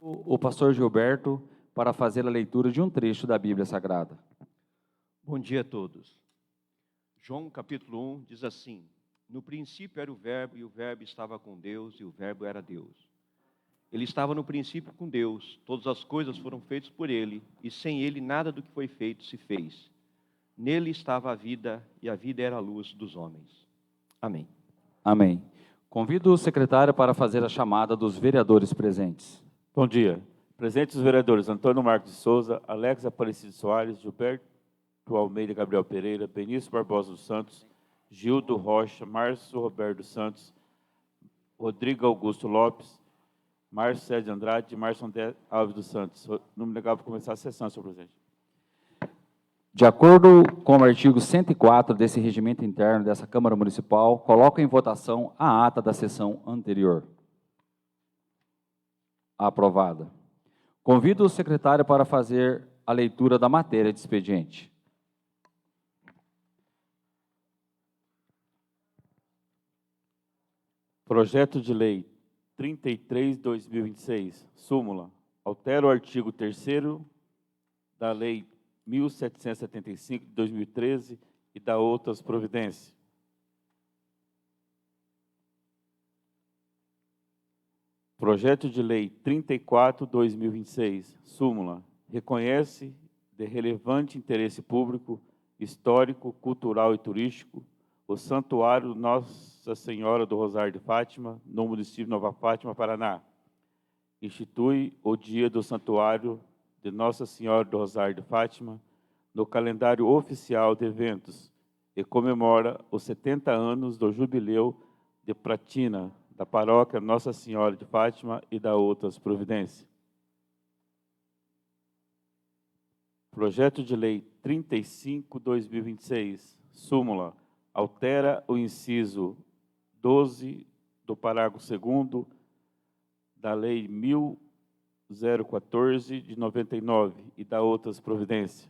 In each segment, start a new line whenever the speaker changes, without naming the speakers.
O pastor Gilberto para fazer a leitura de um trecho da Bíblia Sagrada.
Bom dia a todos. João capítulo 1 diz assim: No princípio era o Verbo, e o Verbo estava com Deus, e o Verbo era Deus. Ele estava no princípio com Deus, todas as coisas foram feitas por ele, e sem ele nada do que foi feito se fez. Nele estava a vida, e a vida era a luz dos homens. Amém.
Amém. Convido o secretário para fazer a chamada dos vereadores presentes.
Bom dia. Presentes os vereadores Antônio Marcos de Souza, Alex Aparecido Soares, Gilberto Almeida Gabriel Pereira, Benício Barbosa dos Santos, Gildo Rocha, Márcio Roberto Santos, Rodrigo Augusto Lopes, Márcio Sérgio Andrade e Márcio André Alves dos Santos. Número legal para começar a sessão, senhor presidente.
De acordo com o artigo 104 desse regimento interno dessa Câmara Municipal, coloco em votação a ata da sessão anterior. Aprovada. Convido o secretário para fazer a leitura da matéria de expediente.
Projeto de Lei 33/2026, súmula. Altera o artigo 3º da Lei 1775 de 2013 e dá outras providências. Projeto de Lei 34/2026, súmula. Reconhece de relevante interesse público, histórico, cultural e turístico o Santuário Nossa Senhora do Rosário de Fátima, no município de Nova Fátima, Paraná. Institui o Dia do Santuário de Nossa Senhora do Rosário de Fátima no calendário oficial de eventos e comemora os 70 anos do Jubileu de Platina da Paróquia Nossa Senhora de Fátima e da outras providências. Projeto de Lei 35/2026, súmula. Altera o inciso 12 do parágrafo 2º da Lei 1014 de 99 e dá outras providências.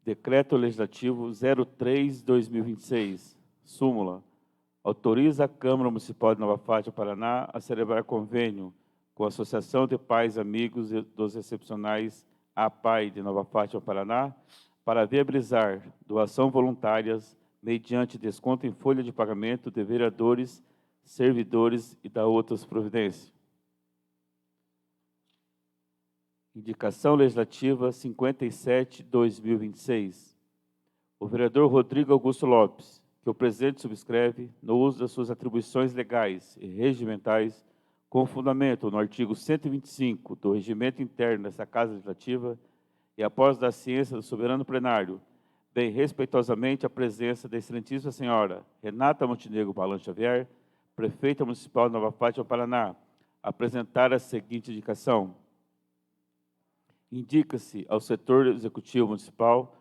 Decreto Legislativo 03/2026, súmula. Autoriza a Câmara Municipal de Nova Fátima, Paraná, a celebrar convênio com a Associação de Pais Amigos dos Excepcionais APAI de Nova Fátima, Paraná, para viabilizar doação voluntárias mediante desconto em folha de pagamento de vereadores, servidores e da outras providências. Indicação Legislativa 57/2026. O vereador Rodrigo Augusto Lopes, que o presidente subscreve, no uso das suas atribuições legais e regimentais, com fundamento no artigo 125 do Regimento Interno dessa Casa Legislativa, e após da ciência do soberano plenário, bem respeitosamente a presença da excelentíssima senhora Renata Montenegro Balan Xavier, prefeita municipal de Nova Fátima, Paraná, apresentar a seguinte indicação. Indica-se ao setor executivo municipal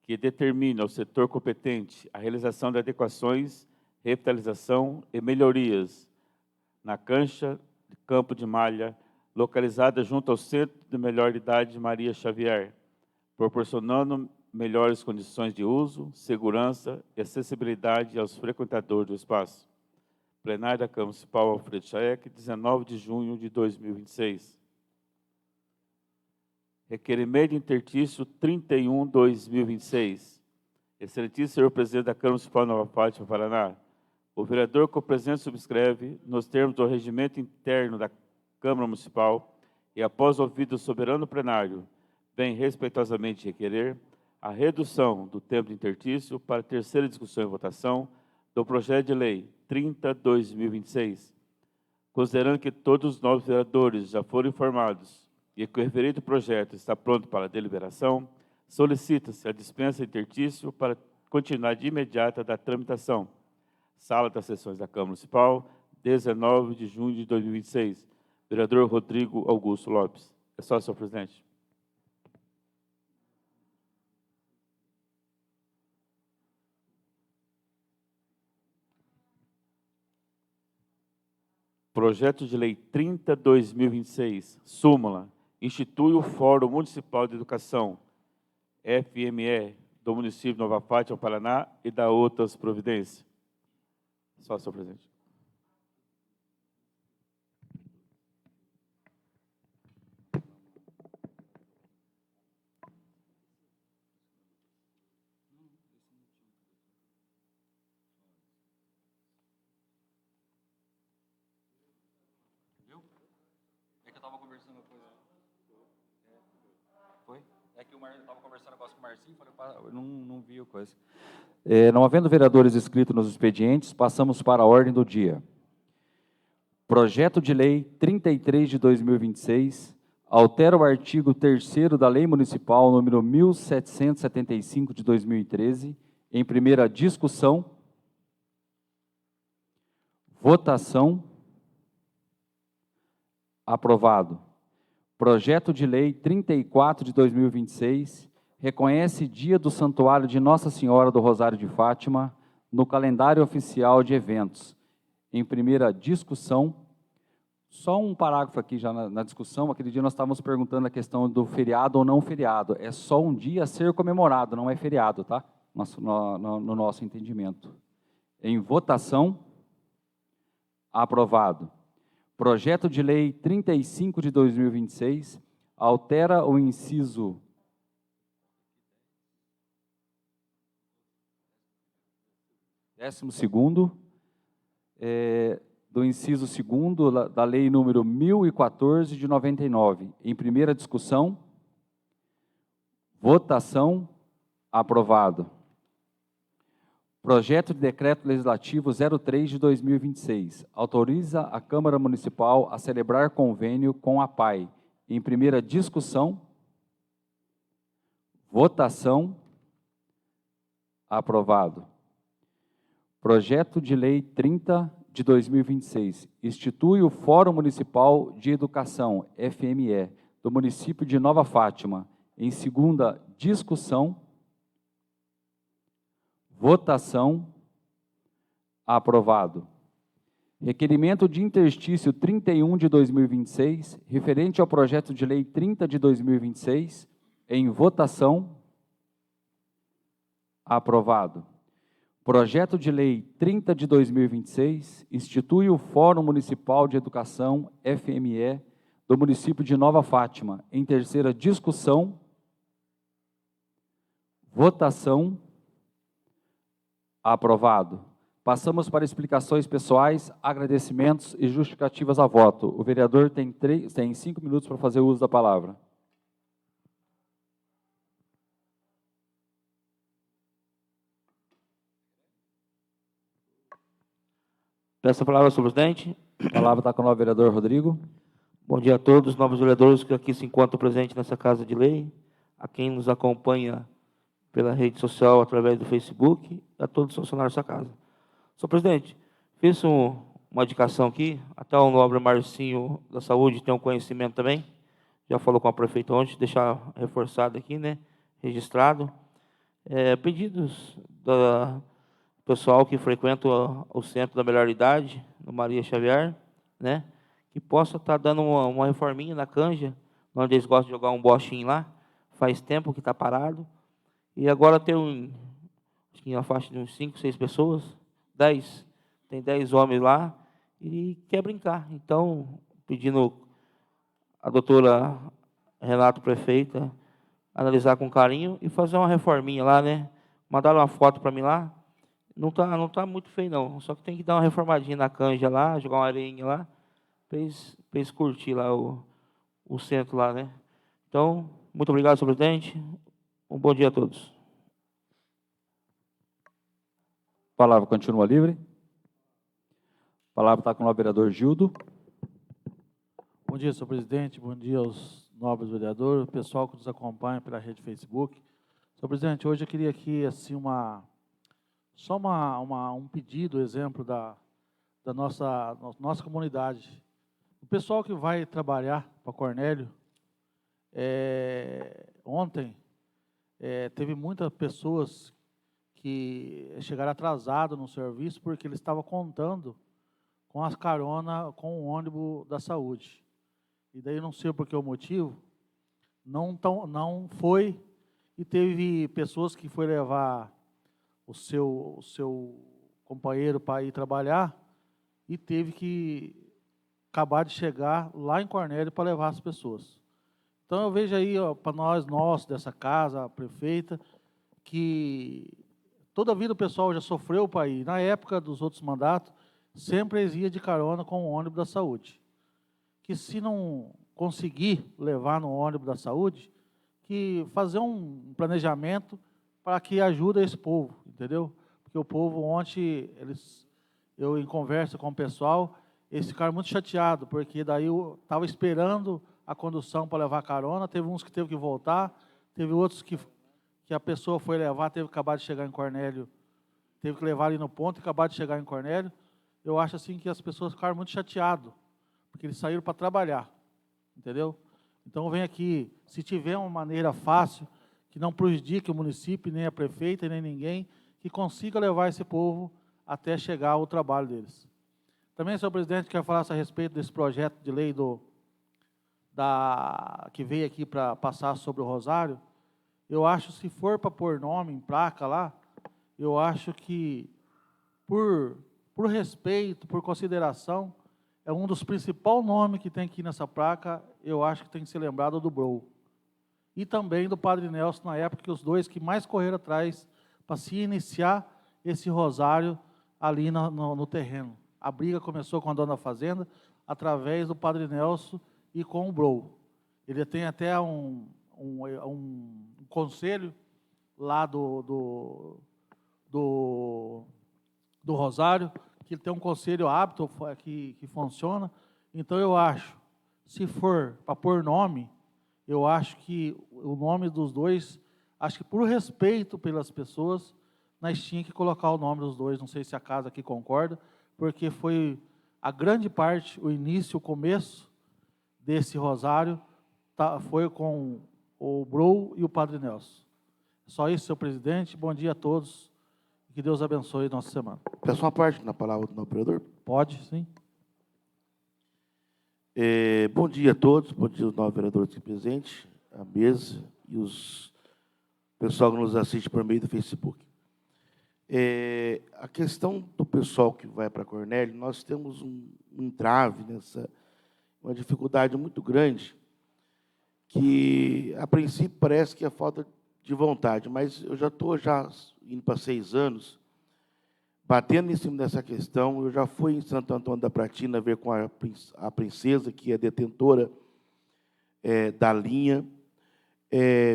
que determine ao setor competente a realização de adequações, revitalização e melhorias na cancha de campo de malha, localizada junto ao Centro de Melhor Idade Maria Xavier, proporcionando melhores condições de uso, segurança e acessibilidade aos frequentadores do espaço. Plenário da Câmara Municipal Alfredo Chaek, 19 de junho de 2026. Requerimento intertício 31/2026. Excelentíssimo senhor presidente da Câmara Municipal de Nova Fátima, Paraná, o vereador que o presidente subscreve, nos termos do regimento interno da Câmara Municipal, e após ouvido o soberano plenário, bem respeitosamente requerer a redução do tempo de intertício para a terceira discussão e votação do projeto de lei 30/2026, considerando que todos os novos vereadores já foram informados e que o referido projeto está pronto para deliberação, solicita-se a dispensa de intertício para continuidade imediata da tramitação. Sala das Sessões da Câmara Municipal, 19 de junho de 2026. Vereador Rodrigo Augusto Lopes. É só, senhor presidente. Projeto de Lei 30/2026, súmula. Institui o Fórum Municipal de Educação, FME, do município de Nova Fátima, Paraná, e dá outras providências. Só, senhor presidente.
conversando coisa. Foi? É que eu estava conversando com o Marcinho, falei, não vi a coisa. Não havendo vereadores inscritos nos expedientes, passamos para a ordem do dia. Projeto de Lei 33 de 2026, altera o artigo 3º da Lei Municipal número 1775 de 2013, em primeira discussão, votação, aprovado. Projeto de Lei 34 de 2026, reconhece Dia do Santuário de Nossa Senhora do Rosário de Fátima no calendário oficial de eventos. Em primeira discussão, só um parágrafo aqui já na discussão, aquele dia nós estávamos perguntando a questão do feriado ou não feriado. É só um dia a ser comemorado, não é feriado, tá? No nosso entendimento. Em votação, aprovado. Projeto de Lei 35 de 2026, altera o inciso 12º, do inciso 2º da Lei número 1014 de 99. Em primeira discussão, votação, aprovado. Projeto de Decreto Legislativo 03 de 2026, autoriza a Câmara Municipal a celebrar convênio com a PAI. Em primeira discussão, votação, aprovado. Projeto de Lei 30 de 2026, institui o Fórum Municipal de Educação, FME, do município de Nova Fátima. Em segunda discussão, votação, aprovado. Requerimento de interstício 31 de 2026, referente ao projeto de lei 30 de 2026, em votação, aprovado. Projeto de lei 30 de 2026, institui o Fórum Municipal de Educação, FME, do município de Nova Fátima. Em terceira discussão, votação, aprovado. Passamos para explicações pessoais, agradecimentos e justificativas a voto. O vereador tem 5 minutos para fazer uso da palavra.
Peço a palavra, senhor presidente.
A palavra está com o novo vereador Rodrigo.
Bom dia a todos os novos vereadores que aqui se encontram presentes nessa Casa de Lei, a quem nos acompanha pela rede social, através do Facebook, a todos os funcionários dessa casa. Senhor presidente, fiz uma indicação aqui, até o nobre Marcinho da Saúde tem um conhecimento também, já falou com a prefeita ontem, deixar reforçado aqui, né, registrado. Pedidos do pessoal que frequenta o Centro da Melhor Idade, no Maria Xavier, né, que possa estar dando uma reforminha na canja, onde eles gostam de jogar um bochinho lá, faz tempo que está parado, e agora tem acho que uma faixa de uns 5, 6 pessoas, 10, tem 10 homens lá, e quer brincar. Então, pedindo a doutora Renato, prefeita, analisar com carinho e fazer uma reforminha lá, né? Mandaram uma foto para mim lá, não tá muito feio não, só que tem que dar uma reformadinha na canja lá, jogar uma areinha lá, para eles curtir lá o centro lá, né? Então, muito obrigado, senhor presidente. Um bom dia a todos.
A palavra continua livre. A palavra está com o vereador Gildo.
Bom dia, senhor presidente. Bom dia aos nobres vereadores, o pessoal que nos acompanha pela rede Facebook. Senhor presidente, hoje eu queria aqui, assim, um pedido, exemplo da nossa comunidade. O pessoal que vai trabalhar para Cornélio, ontem, teve muitas pessoas que chegaram atrasadas no serviço porque eles estavam contando com as caronas com o ônibus da saúde. E daí, não sei por que o motivo, não foi, e teve pessoas que foi levar o seu companheiro para ir trabalhar e teve que acabar de chegar lá em Cornélio para levar as pessoas. Então, eu vejo aí, para nós dessa casa, a prefeita, que toda a vida o pessoal já sofreu para ir. Na época dos outros mandatos, sempre eles iam de carona com o ônibus da saúde. Que se não conseguir levar no ônibus da saúde, que fazer um planejamento para que ajude esse povo, entendeu? Porque o povo ontem, eu em conversa com o pessoal, eles ficaram muito chateados, porque daí eu estava esperando a condução para levar carona, teve uns que teve que voltar, teve outros que a pessoa foi levar, teve que acabar de chegar em Cornélio, teve que levar ali no ponto e acabar de chegar em Cornélio. Eu acho assim que as pessoas ficaram muito chateadas, porque eles saíram para trabalhar, entendeu? Então vem aqui, se tiver uma maneira fácil, que não prejudique o município, nem a prefeita, nem ninguém, que consiga levar esse povo até chegar ao trabalho deles. Também, senhor presidente, quero falar a respeito desse projeto de lei que veio aqui para passar sobre o Rosário. Eu acho, se for para pôr nome em placa lá, eu acho que, por respeito, por consideração, é um dos principais nomes que tem aqui nessa placa, eu acho que tem que ser lembrado do Brou. E também do Padre Nelson, na época, que os dois que mais correram atrás para se iniciar esse rosário ali no terreno. A briga começou com a dona da fazenda, através do Padre Nelson e com o Brou. Ele tem até um conselho lá do Rosário, que ele tem um conselho hábito que funciona. Então, eu acho, se for para pôr nome, eu acho que o nome dos dois, acho que por respeito pelas pessoas, nós tínhamos que colocar o nome dos dois, não sei se a casa aqui concorda, porque foi a grande parte, o início, o começo desse rosário, foi com o Brou e o Padre Nelson. Só isso, senhor presidente. Bom dia a todos. Que Deus abençoe a nossa semana.
Peço uma parte na palavra do operador.
Pode, sim.
Bom dia a todos, bom dia aos 9 vereadores aqui presentes, a mesa e os pessoal que nos assiste por meio do Facebook. A questão do pessoal que vai para Cornélio, nós temos um entrave uma dificuldade muito grande, que a princípio parece que é falta de vontade, mas eu já estou indo para 6 anos, batendo em cima dessa questão. Eu já fui em Santo Antônio da Pratina ver com a princesa, que é detentora da linha,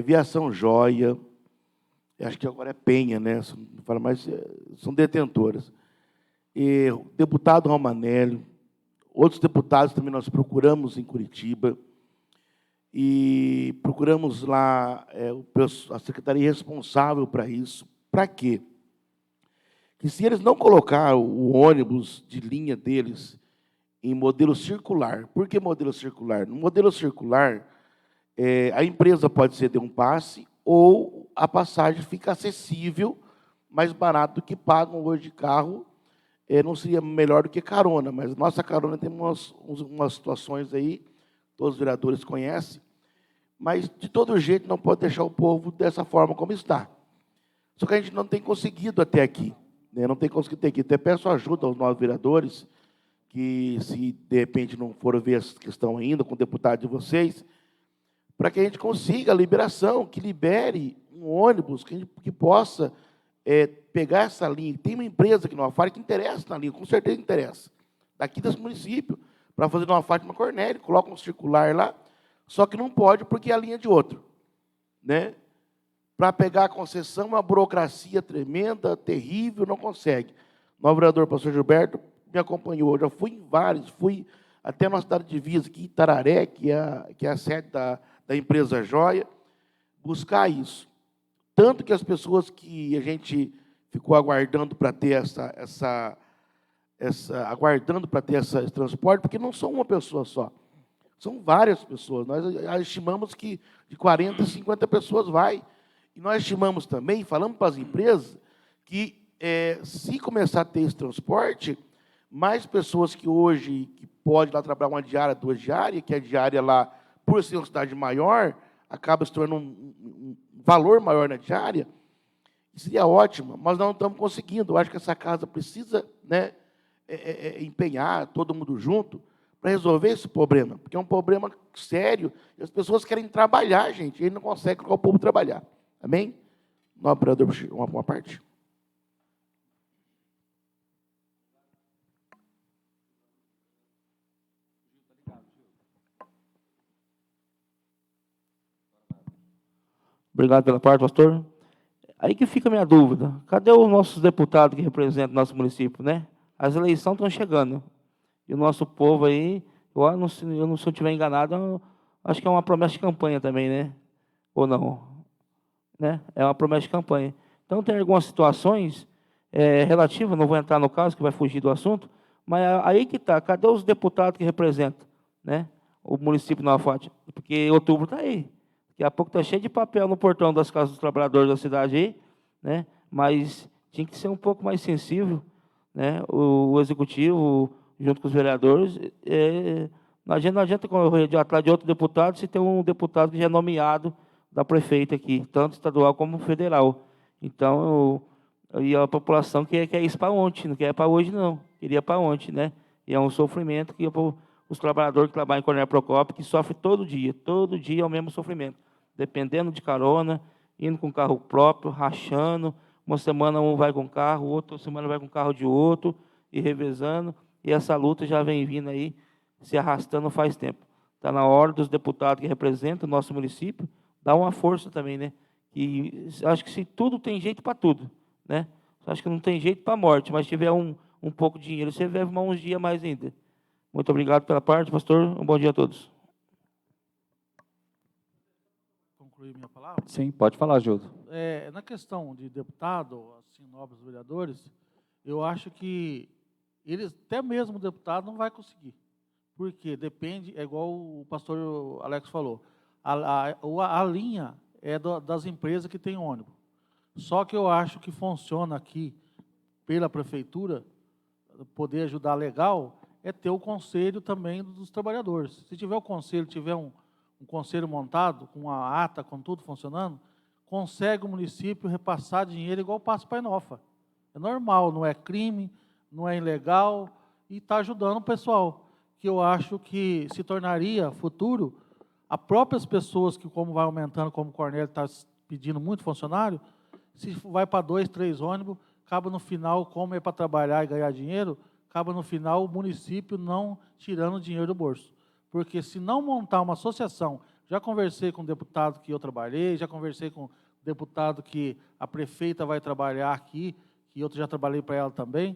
Viação Joia, acho que agora é Penha, né? Não fala mais, são detentoras. E o deputado Romanelli, outros deputados também nós procuramos em Curitiba, e procuramos lá a secretaria responsável para isso. Para quê? Que se eles não colocar o ônibus de linha deles em modelo circular, por que modelo circular? No modelo circular, a empresa pode ceder um passe ou a passagem fica acessível, mais barato do que pagam hoje de carro, não seria melhor do que carona, mas nossa carona tem umas situações aí, todos os vereadores conhecem, mas, de todo jeito, não pode deixar o povo dessa forma como está. Só que a gente não tem conseguido até aqui, né? Não tem conseguido até aqui. Até peço ajuda aos 9 vereadores, que, se de repente não foram ver essa questão ainda, com o deputado de vocês, para que a gente consiga a liberação, que libere um ônibus, que possa pegar essa linha. Tem uma empresa aqui no Alfari que interessa na linha, com certeza interessa, daqui desse município, para fazer uma Fátima Cornélio, coloca um circular lá, só que não pode porque é a linha de outro, né? Para pegar a concessão, uma burocracia tremenda, terrível, não consegue. O vereador pastor Gilberto me acompanhou, eu já fui em vários, fui até na cidade de divisa, aqui em Itararé, que é a sede da empresa Joia, buscar isso. Tanto que as pessoas que a gente ficou aguardando para ter aguardando para ter esse transporte, porque não são uma pessoa só, são várias pessoas. Nós estimamos que de 40 a 50 pessoas vai. E nós estimamos também, falamos para as empresas, que se começar a ter esse transporte, mais pessoas que hoje podem lá trabalhar uma diária, 2 diárias, que a diária lá, por ser uma cidade maior, acaba se tornando um valor maior na diária, seria ótimo, mas nós não estamos conseguindo. Eu acho que essa casa precisa, né, empenhar todo mundo junto para resolver esse problema, porque é um problema sério, e as pessoas querem trabalhar, gente, e ele não consegue colocar o povo trabalhar. Amém? No operador, uma parte.
Obrigado pela parte, pastor. Aí que fica a minha dúvida. Cadê os nossos deputados que representam o nosso município, né? As eleições estão chegando. E o nosso povo aí, se eu estiver enganado, acho que é uma promessa de campanha também, né? Ou não? Né? É uma promessa de campanha. Então, tem algumas situações relativas, não vou entrar no caso, que vai fugir do assunto, mas aí que está. Cadê os deputados que representam, né, o município de Nova Fátima? Porque outubro está aí. Daqui a pouco está cheio de papel no portão das casas dos trabalhadores da cidade aí, né? Mas tinha que ser um pouco mais sensível, né? O executivo, junto com os vereadores, não adianta correr atrás de outro deputado se tem um deputado que já é nomeado da prefeita aqui, tanto estadual como federal. Então, e a população quer isso para ontem, não quer para hoje, não. Queria para ontem, né? E é um sofrimento que os trabalhadores que trabalham em Coronel Procópio, que sofrem todo dia é o mesmo sofrimento. Dependendo de carona, indo com carro próprio, rachando. Uma semana um vai com carro, outra semana vai com carro de outro, e revezando. E essa luta já vem vindo aí, se arrastando faz tempo. Está na hora dos deputados que representam o nosso município, dar uma força também, né? E acho que se tudo tem jeito para tudo, né? Acho que não tem jeito para a morte, mas se tiver um pouco de dinheiro, você vai uns dias mais ainda. Muito obrigado pela parte, pastor. Um bom dia a todos.
Concluir minha palavra?
Sim, pode falar, Gildo.
Na questão de deputado, assim, nobres vereadores, eu acho que eles, até mesmo o deputado, não vai conseguir. Porque depende, é igual o pastor Alex falou, a linha é das empresas que tem ônibus. Só que eu acho que funciona aqui, pela prefeitura, poder ajudar legal, é ter o conselho também dos trabalhadores. Se tiver o conselho, tiver um conselho montado, com a ata, com tudo funcionando, consegue o município repassar dinheiro igual passa para a Enofa. É normal, não é crime, não é ilegal, e está ajudando o pessoal, que eu acho que se tornaria futuro, as próprias pessoas que, como vai aumentando, como o Cornélio está pedindo muito funcionário, se vai para 2, 3 ônibus, acaba no final, como é para trabalhar e ganhar dinheiro, acaba no final o município não tirando dinheiro do bolso. Porque se não montar uma associação, já conversei com o deputado que eu trabalhei, já conversei com o deputado que a prefeita vai trabalhar aqui, que eu já trabalhei para ela também,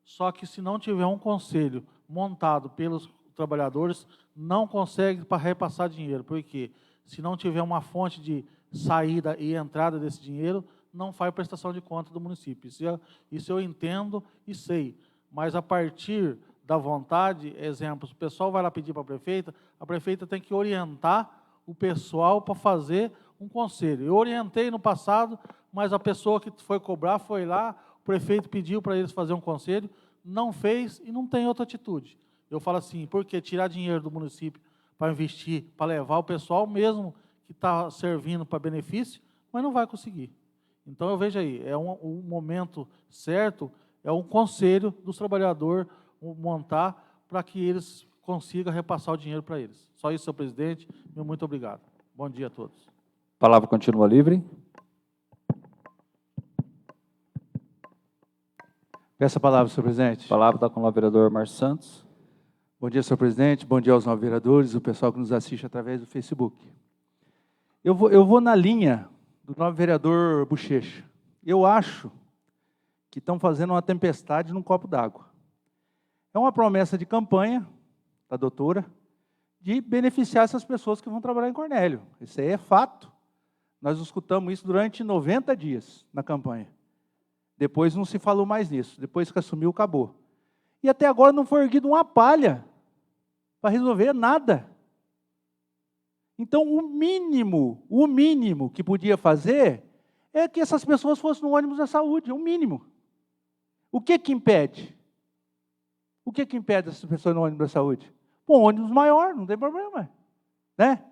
só que se não tiver um conselho montado pelos trabalhadores, não consegue para repassar dinheiro, porque se não tiver uma fonte de saída e entrada desse dinheiro, não faz prestação de conta do município. Isso eu entendo e sei, mas a partir da vontade, exemplos, o pessoal vai lá pedir para a prefeita tem que orientar o pessoal para fazer um conselho. Eu orientei no passado, mas a pessoa que foi cobrar foi lá, o prefeito pediu para eles fazer um conselho, não fez e não tem outra atitude. Eu falo assim, por que tirar dinheiro do município para investir, para levar o pessoal mesmo que está servindo para benefício, mas não vai conseguir. Então, eu vejo aí, é um momento certo, é um conselho dos trabalhadores montar para que eles consigam repassar o dinheiro para eles. Só isso, senhor presidente. Meu muito obrigado. Bom dia a todos.
A palavra continua livre.
Peço a palavra, senhor presidente.
A palavra está com o vereador Márcio Santos.
Bom dia, senhor presidente. Bom dia aos novos vereadores, o pessoal que nos assiste através do Facebook. Eu vou na linha do novo vereador Bochecha. Eu acho que estão fazendo uma tempestade num copo d'água. É uma promessa de campanha da doutora de beneficiar essas pessoas que vão trabalhar em Cornélio. Isso aí é fato. Nós escutamos isso durante 90 dias na campanha. Depois não se falou mais nisso. Depois que assumiu, acabou. E até agora não foi erguido uma palha para resolver nada. Então, o mínimo que podia fazer é que essas pessoas fossem no ônibus da saúde, o mínimo. O que impede? O que impede essas pessoas no ônibus da saúde? Pô, um ônibus maior, não tem problema, né?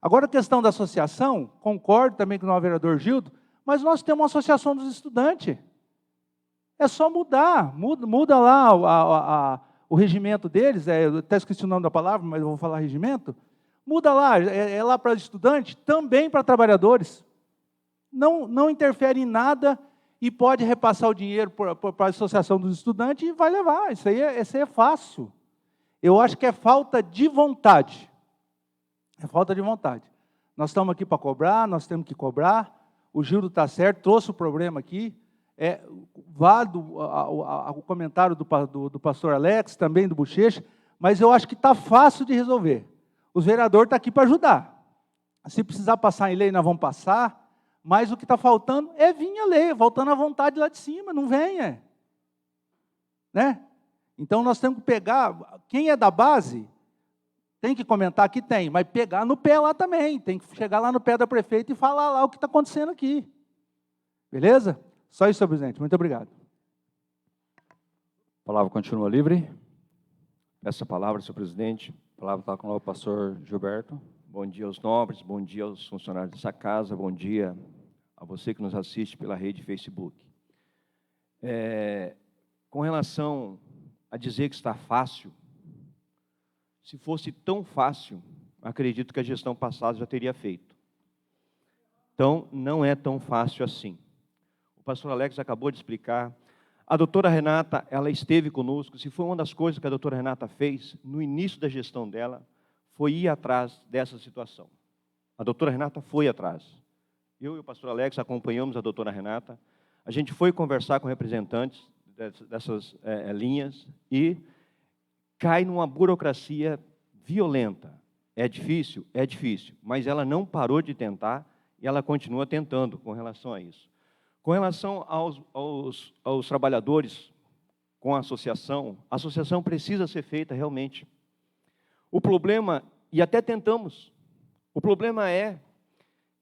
Agora, a questão da associação, concordo também com o novo vereador Gildo, mas nós temos uma associação dos estudantes. É só mudar, muda lá o regimento deles, eu até esqueci o nome da palavra, mas eu vou falar regimento. Muda lá, é lá para estudantes, também para trabalhadores. Não interfere em nada e pode repassar o dinheiro para a associação dos estudantes e vai levar. Isso aí é fácil. Eu acho que é falta de vontade. É falta de vontade. Nós estamos aqui para cobrar, nós temos que cobrar. O Gildo está certo, trouxe o problema aqui. Válido o comentário do pastor Alex, também do Bochecha, mas eu acho que está fácil de resolver. Os vereadores estão aqui para ajudar. Se precisar passar em lei, nós vamos passar, mas o que está faltando é vir a lei, voltando à vontade lá de cima, não venha. Né? Então, nós temos que pegar, quem é da base, tem que comentar que tem, mas pegar no pé lá também, tem que chegar lá no pé da prefeita e falar lá o que está acontecendo aqui. Beleza? Só isso, senhor presidente. Muito obrigado.
A palavra continua livre.
Essa palavra, senhor presidente.
A palavra está com o pastor Gilberto.
Bom dia aos nobres, bom dia aos funcionários dessa casa, bom dia a você que nos assiste pela rede Facebook. Com relação a dizer que está fácil, se fosse tão fácil, acredito que a gestão passada já teria feito. Então, não é tão fácil assim. O pastor Alex acabou de explicar. A doutora Renata, ela esteve conosco. Se foi uma das coisas que a doutora Renata fez no início da gestão dela, foi ir atrás dessa situação. A doutora Renata foi atrás. Eu e o pastor Alex acompanhamos a doutora Renata. A gente foi conversar com representantes dessas linhas e cai numa burocracia violenta. É difícil, mas ela não parou de tentar e ela continua tentando com relação a isso. Com relação aos trabalhadores com a associação precisa ser feita realmente. O problema, e até tentamos, o problema é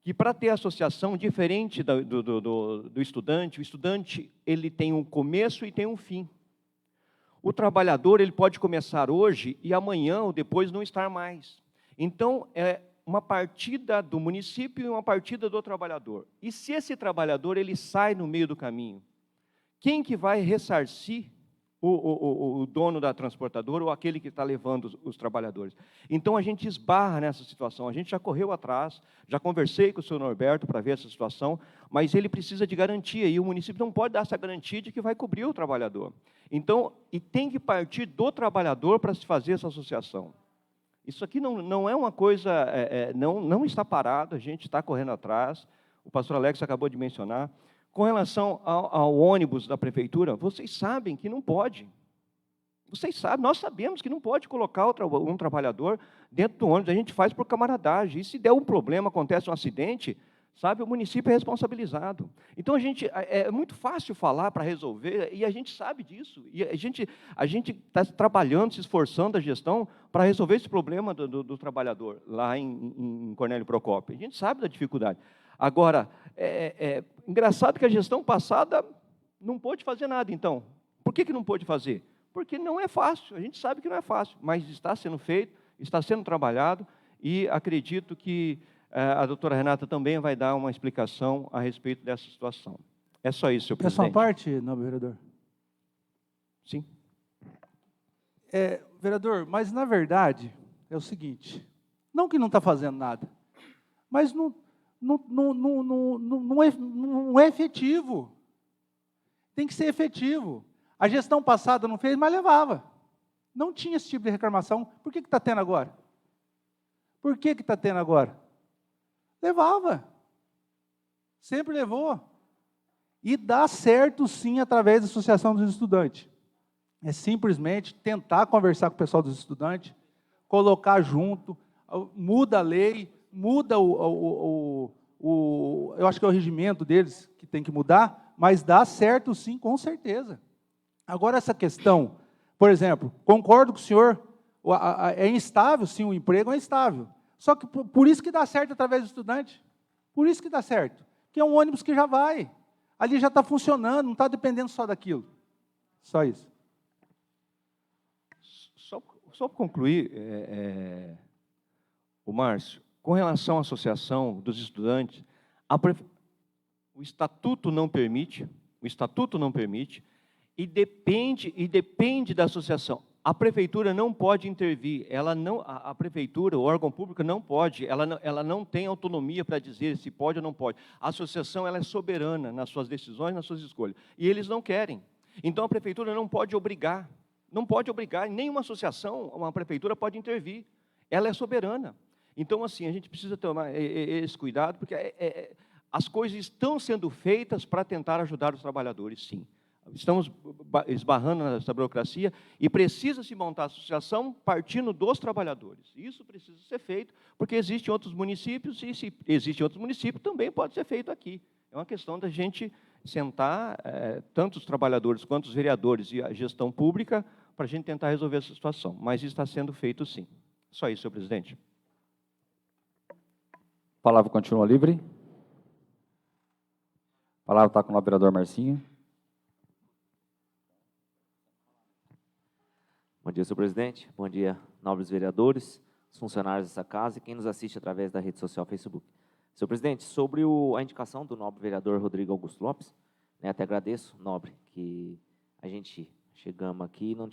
que para ter associação, diferente do estudante, o estudante ele tem um começo e tem um fim. O trabalhador ele pode começar hoje e amanhã ou depois não estar mais. Então, é uma partida do município e uma partida do trabalhador. E se esse trabalhador ele sai no meio do caminho, quem que vai ressarcir o dono da transportadora ou aquele que está levando os trabalhadores? Então, a gente esbarra nessa situação. A gente já correu atrás, já conversei com o senhor Norberto para ver essa situação, mas ele precisa de garantia, e o município não pode dar essa garantia de que vai cobrir o trabalhador. Então, e tem que partir do trabalhador para se fazer essa associação. Isso aqui não é uma coisa, não está parado, a gente está correndo atrás, o pastor Alex acabou de mencionar. Com relação ao ônibus da prefeitura, vocês sabem que não pode. Vocês sabem, nós sabemos que não pode colocar um trabalhador dentro do ônibus, a gente faz por camaradagem. E se der um problema, acontece um acidente, sabe, o município é responsabilizado. Então, é muito fácil falar para resolver, e a gente sabe disso. E a gente está trabalhando, se esforçando a gestão para resolver esse problema do trabalhador, lá em Cornélio Procópio. A gente sabe da dificuldade. Agora, engraçado que a gestão passada não pôde fazer nada, então. Por que não pôde fazer? Porque não é fácil, a gente sabe que não é fácil, mas está sendo feito, está sendo trabalhado, e acredito que a doutora Renata também vai dar uma explicação a respeito dessa situação. É só isso, senhor presidente.
É só parte, nobre vereador?
Sim.
Vereador, mas na verdade é o seguinte, não que não está fazendo nada, mas não é efetivo. Tem que ser efetivo. A gestão passada não fez, mas levava. Não tinha esse tipo de reclamação. Por que está tendo agora? Por que está tendo agora? Levava. Sempre levou. E dá certo, sim, através da Associação dos Estudantes. É simplesmente tentar conversar com o pessoal dos estudantes, colocar junto, muda a lei, muda eu acho que é o regimento deles que tem que mudar, mas dá certo, sim, com certeza. Agora, essa questão, por exemplo, concordo com o senhor, é instável, sim, o emprego é instável. Só que por isso que dá certo através do estudante. Por isso que dá certo. Porque é um ônibus que já vai. Ali já está funcionando, não está dependendo só daquilo. Só isso.
Só para concluir, o Márcio, com relação à associação dos estudantes, o estatuto não permite, e depende da associação. A prefeitura não pode intervir, a prefeitura, o órgão público não pode, ela não tem autonomia para dizer se pode ou não pode. A associação ela é soberana nas suas decisões, nas suas escolhas, e eles não querem. Então a prefeitura não pode obrigar, nenhuma associação, uma prefeitura pode intervir, ela é soberana. Então, assim, a gente precisa tomar esse cuidado, porque as coisas estão sendo feitas para tentar ajudar os trabalhadores, sim. Estamos esbarrando nessa burocracia e precisa se montar a associação partindo dos trabalhadores. Isso precisa ser feito, porque existem outros municípios, e se existem outros municípios, também pode ser feito aqui. É uma questão da gente sentar, tanto os trabalhadores quanto os vereadores e a gestão pública, para a gente tentar resolver essa situação. Mas isso está sendo feito, sim. Só isso, senhor presidente.
A palavra continua livre. A palavra está com o vereador Marcinho.
Bom dia, senhor presidente. Bom dia, nobres vereadores, os funcionários dessa casa e quem nos assiste através da rede social Facebook. Senhor presidente, sobre a indicação do nobre vereador Rodrigo Augusto Lopes, né, até agradeço, nobre, que a gente chegamos aqui e não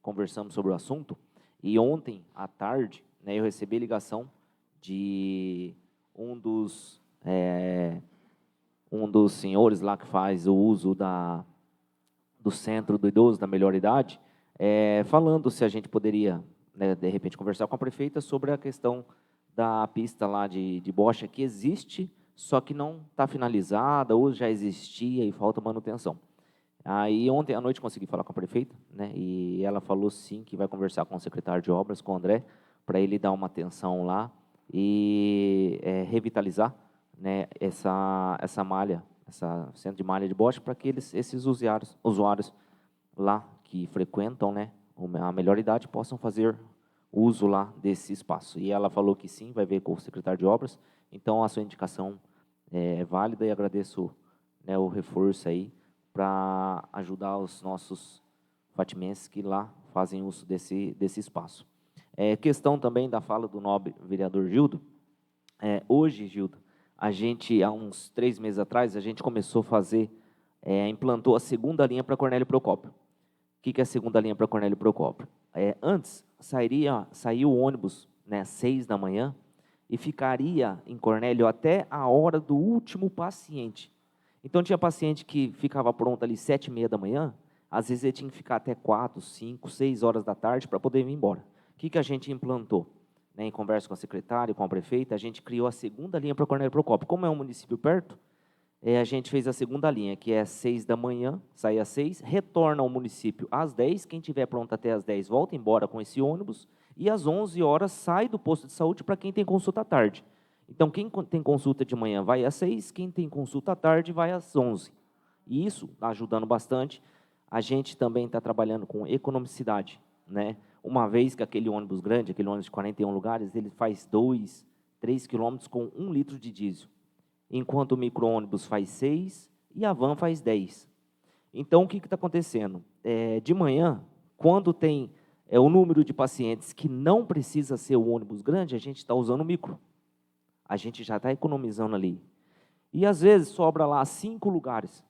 conversamos sobre o assunto. E ontem, à tarde, né, eu recebi ligação de um dos senhores lá que faz o uso do centro do idoso, da melhor idade, falando se a gente poderia, né, de repente, conversar com a prefeita sobre a questão da pista lá de bocha, que existe, só que não está finalizada, ou já existia e falta manutenção. Aí, ontem à noite, consegui falar com a prefeita, né, e ela falou, sim, que vai conversar com o secretário de obras, com o André, para ele dar uma atenção lá e revitalizar, né, essa malha, essa centro de malha de bocha, para que esses usuários lá que frequentam, né, a melhor idade, possam fazer uso lá desse espaço. E ela falou que sim, vai ver com o secretário de obras. Então, a sua indicação é válida e agradeço, né, o reforço aí para ajudar os nossos fatimenses que lá fazem uso desse espaço. Questão também da fala do nobre vereador Gildo. Hoje, Gildo, a gente, há uns 3 meses atrás, a gente começou a fazer, implantou a segunda linha para Cornélio Procópio. O que é a segunda linha para Cornélio Procópio? Antes, saía o ônibus, né, 6 da manhã, e ficaria em Cornélio até a hora do último paciente. Então, tinha paciente que ficava pronto ali 7h30 da manhã, às vezes ele tinha que ficar até 4, 5, 6 horas da tarde para poder vir embora. O que a gente implantou? Né, em conversa com a secretária, com a prefeita, a gente criou a segunda linha para Cornélio Procópio. Como é um município perto, a gente fez a segunda linha, que é 6 da manhã, sai às 6, retorna ao município às 10, quem estiver pronto até às 10 volta embora com esse ônibus, e às 11 horas sai do posto de saúde para quem tem consulta à tarde. Então, quem tem consulta de manhã vai às 6, quem tem consulta à tarde vai às 11. E isso está ajudando bastante. A gente também está trabalhando com economicidade, né? Uma vez que aquele ônibus grande, aquele ônibus de 41 lugares, ele faz 2, 3 quilômetros com 1 litro de diesel, enquanto o micro-ônibus faz 6 e a van faz 10. Então, o que está acontecendo? De manhã, quando tem o número de pacientes que não precisa ser o ônibus grande, a gente está usando o micro. A gente já está economizando ali. E, às vezes, sobra lá 5 lugares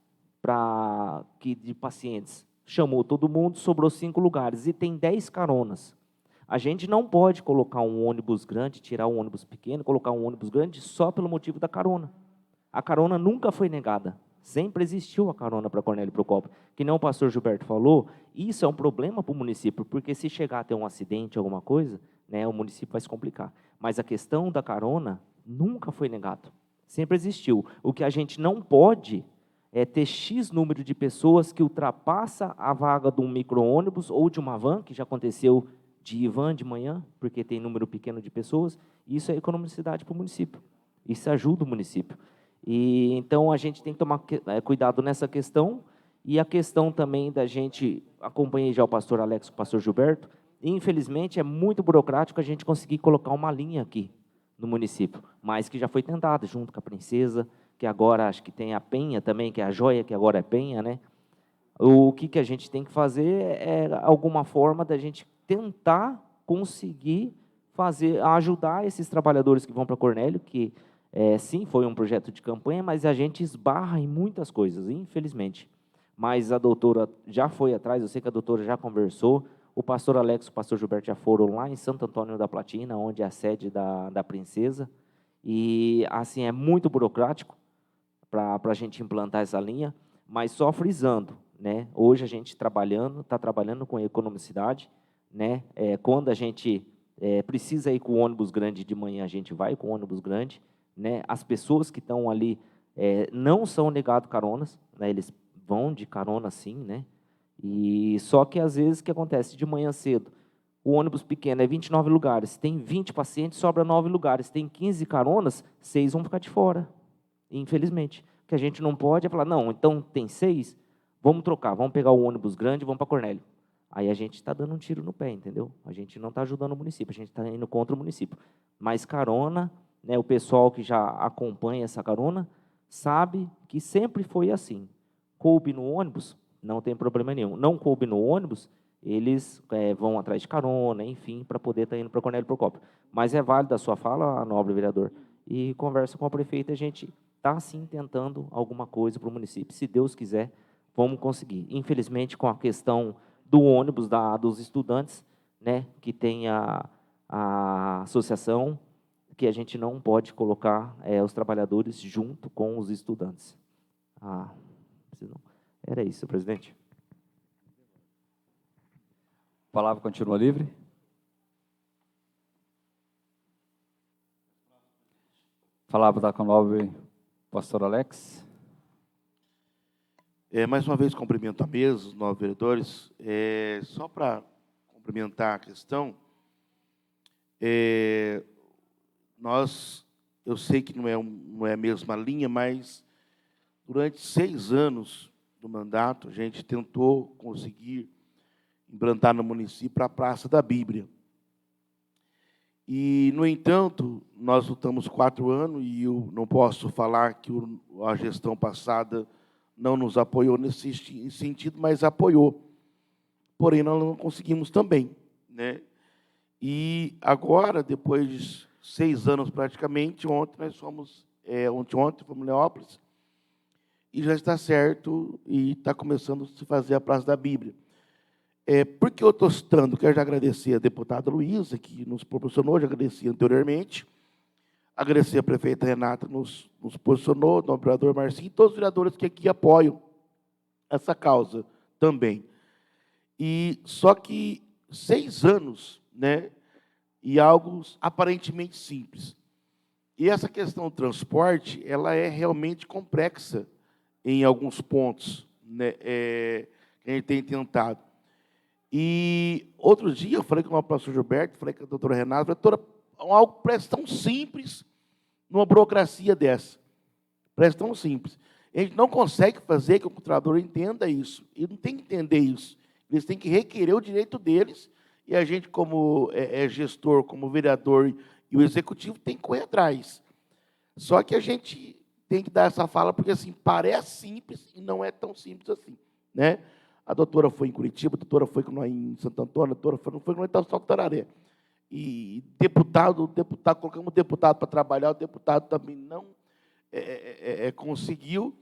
de pacientes. Chamou todo mundo, sobrou 5 lugares e tem 10 caronas. A gente não pode colocar um ônibus grande, tirar um ônibus pequeno, colocar um ônibus grande só pelo motivo da carona. A carona nunca foi negada. Sempre existiu a carona para Cornélio Procópio. Que nem o pastor Gilberto falou, isso é um problema para o município, porque se chegar a ter um acidente, alguma coisa, né, o município vai se complicar. Mas a questão da carona nunca foi negado. Sempre existiu. O que a gente não pode é ter X número de pessoas que ultrapassa a vaga de um micro-ônibus ou de uma van, que já aconteceu de van de manhã, porque tem número pequeno de pessoas. Isso é economicidade para o município. Isso ajuda o município. E, então, a gente tem que tomar cuidado nessa questão, e a questão também da gente, acompanhei já o pastor Alex, o pastor Gilberto, e, infelizmente, é muito burocrático a gente conseguir colocar uma linha aqui no município, mas que já foi tentada, junto com a Princesa, que agora acho que tem a Penha também, que é a Joia, que agora é Penha, né? O que a gente tem que fazer é alguma forma da gente tentar conseguir ajudar esses trabalhadores que vão para Cornélio, que sim, foi um projeto de campanha, mas a gente esbarra em muitas coisas, infelizmente. Mas a doutora já foi atrás, eu sei que a doutora já conversou, o pastor Alex e o pastor Gilberto já foram lá em Santo Antônio da Platina, onde é a sede da Princesa, e assim, é muito burocrático para a gente implantar essa linha, mas só frisando, né? Hoje a gente está trabalhando com economicidade, né? Quando a gente precisa ir com o ônibus grande de manhã, a gente vai com o ônibus grande, né? As pessoas que estão ali não são negados caronas, né? Eles vão de carona sim, né? E só que às vezes o que acontece de manhã cedo, o ônibus pequeno é 29 lugares, tem 20 pacientes, sobra 9 lugares, tem 15 caronas, 6 vão ficar de fora, infelizmente. O que a gente não pode é falar, não, então tem 6, vamos trocar, vamos pegar o ônibus grande e vamos para Cornélio. Aí a gente está dando um tiro no pé, entendeu? A gente não está ajudando o município, a gente está indo contra o município. Mas carona, né, o pessoal que já acompanha essa carona, sabe que sempre foi assim. Coube no ônibus, não tem problema nenhum. Não coube no ônibus, eles vão atrás de carona, enfim, para poder estar indo para Cornélio Procópio. Mas é válida a sua fala, nobre vereador, e conversa com a prefeita, a gente está, sim, tentando alguma coisa para o município. Se Deus quiser, vamos conseguir. Infelizmente, com a questão do ônibus dos estudantes, né, que tem a associação, que a gente não pode colocar os trabalhadores junto com os estudantes. Era isso, presidente.
A palavra continua livre. Palavra da nobre pastor Alex.
Mais uma vez, cumprimento a mesa, os 9 vereadores. Só para complementar a questão, eu sei que não é a mesma linha, mas durante 6 anos do mandato, a gente tentou conseguir implantar no município a Praça da Bíblia. E, no entanto, nós lutamos 4 anos e eu não posso falar que a gestão passada não nos apoiou nesse sentido, mas apoiou. Porém, nós não conseguimos também, né? E agora, depois de 6 anos praticamente, ontem nós fomos, ontem fomos em Leópolis, e já está certo, e está começando a se fazer a Praça da Bíblia. Por que eu estou citando? Quero já agradecer a deputada Luísa, que nos proporcionou, já agradeci anteriormente, agradecer a prefeita Renata, nos posicionou, o vereador Marcinho, e todos os vereadores que aqui apoiam essa causa também. E só que 6 anos, né, e algo aparentemente simples. E essa questão do transporte, ela é realmente complexa em alguns pontos, né, que a gente tem tentado. E outro dia eu falei com o professor Gilberto, falei com a doutora Renata, doutora, algo parece tão simples numa burocracia dessa. Parece tão simples. A gente não consegue fazer que o contratador entenda isso. E não tem que entender isso. Eles têm que requerer o direito deles, e a gente, como gestor, como vereador e o executivo, tem que correr atrás. Só que a gente tem que dar essa fala, porque assim, parece simples e não é tão simples assim, né? A doutora foi em Curitiba, a doutora foi em Santo Antônio, a doutora não foi no Salto Tararé. E colocamos deputado para trabalhar, o deputado também não conseguiu.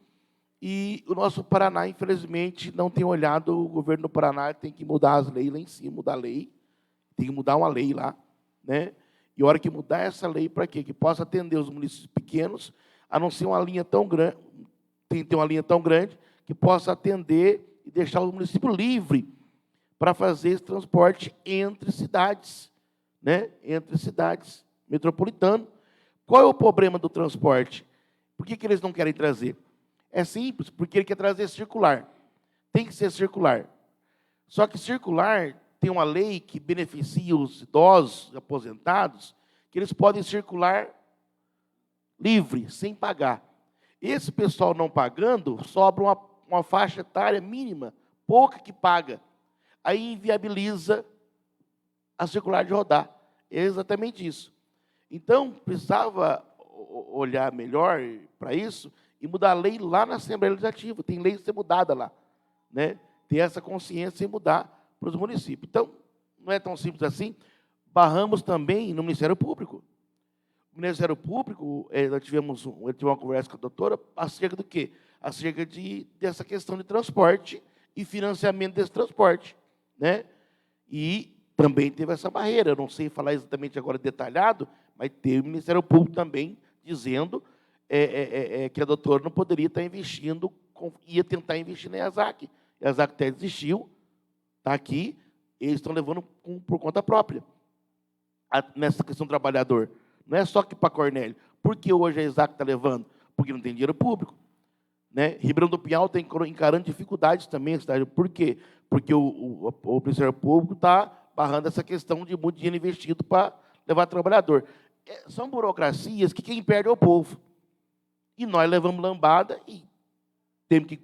E o nosso Paraná, infelizmente, não tem olhado, o governo do Paraná tem que mudar as leis lá em cima, mudar a lei, tem que mudar uma lei lá, né? E a hora que mudar essa lei, para quê? Que possa atender os municípios pequenos, a não ser uma linha tão grande, tem que ter uma linha tão grande, que possa atender e deixar o município livre para fazer esse transporte entre cidades, né? Entre cidades metropolitanas. Qual é o problema do transporte? Por que eles não querem trazer? É simples, porque ele quer trazer circular. Tem que ser circular. Só que circular tem uma lei que beneficia os idosos, aposentados, que eles podem circular livre, sem pagar. Esse pessoal não pagando, sobra uma faixa etária mínima, pouca que paga. Aí inviabiliza a circular de rodar. É exatamente isso. Então, precisava olhar melhor para isso e mudar a lei lá na Assembleia Legislativa. Tem lei a ser mudada lá, né? Ter essa consciência e mudar para os municípios. Então, não é tão simples assim. Barramos também no Ministério Público. O Ministério Público, nós tivemos uma conversa com a doutora acerca do quê? Acerca dessa questão de transporte e financiamento desse transporte, né? E também teve essa barreira. Eu não sei falar exatamente agora detalhado, mas teve o Ministério Público também dizendo que a doutora não poderia estar investindo, ia tentar investir na EASAC. A EASAC até desistiu, está aqui, eles estão levando por conta própria. nessa questão do trabalhador. Não é só que para Cornélio. Por que hoje a Isaac está levando? Porque não tem dinheiro público. Né? Ribeirão do Pinhal está encarando dificuldades também. Por quê? Porque o Ministério Público está barrando essa questão de muito dinheiro investido para levar trabalhador. São burocracias que quem perde é o povo. E nós levamos lambada e temos que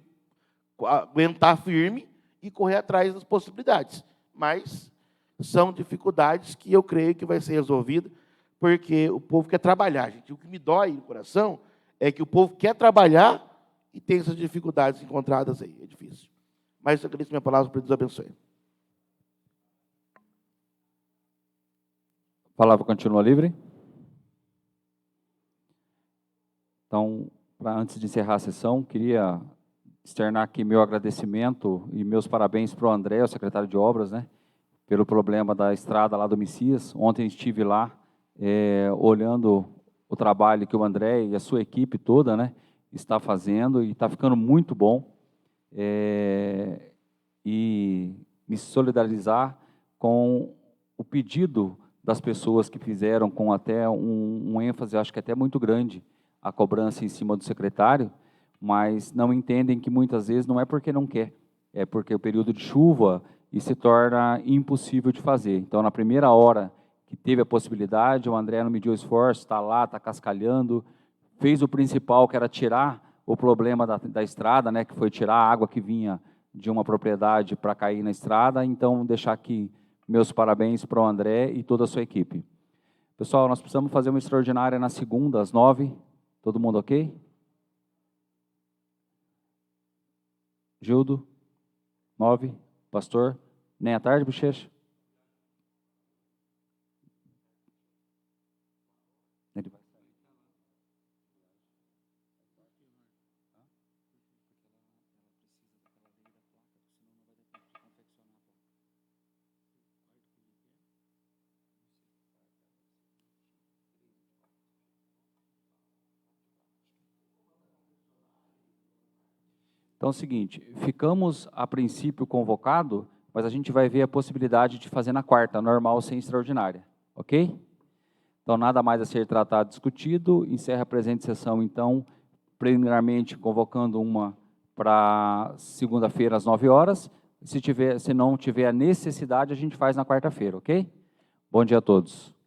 aguentar firme e correr atrás das possibilidades. Mas são dificuldades que eu creio que vai ser resolvida, porque o povo quer trabalhar, gente. O que me dói no coração é que o povo quer trabalhar e tem essas dificuldades encontradas aí. É difícil. Mas eu agradeço minha palavra, para Deus abençoe.
A palavra continua livre. Então, antes de encerrar a sessão, queria externar aqui meu agradecimento e meus parabéns para o André, o secretário de Obras, né, pelo problema da estrada lá do Messias. Ontem estive lá olhando o trabalho que o André e a sua equipe toda, né, está fazendo e está ficando muito bom. E me solidarizar com o pedido das pessoas que fizeram com até um ênfase, acho que até muito grande, a cobrança em cima do secretário, mas não entendem que muitas vezes não é porque não quer, é porque o período de chuva e se torna impossível de fazer. Então, na primeira hora que teve a possibilidade, o André não mediu esforço, está lá, está cascalhando, fez o principal, que era tirar o problema da estrada, né, que foi tirar a água que vinha de uma propriedade para cair na estrada. Então, deixar aqui meus parabéns para o André e toda a sua equipe. Pessoal, nós precisamos fazer uma extraordinária na segunda, às 9h. Todo mundo ok? Gildo? 9h. Pastor? Nem à tarde, Bochecha? Ele vai. Então é o seguinte, ficamos a princípio convocado, mas a gente vai ver a possibilidade de fazer na quarta, normal, sem extraordinária, ok? Então nada mais a ser tratado, discutido, encerra a presente sessão, então, preliminarmente convocando uma para segunda-feira às 9h, se não tiver a necessidade, a gente faz na quarta-feira, ok? Bom dia a todos.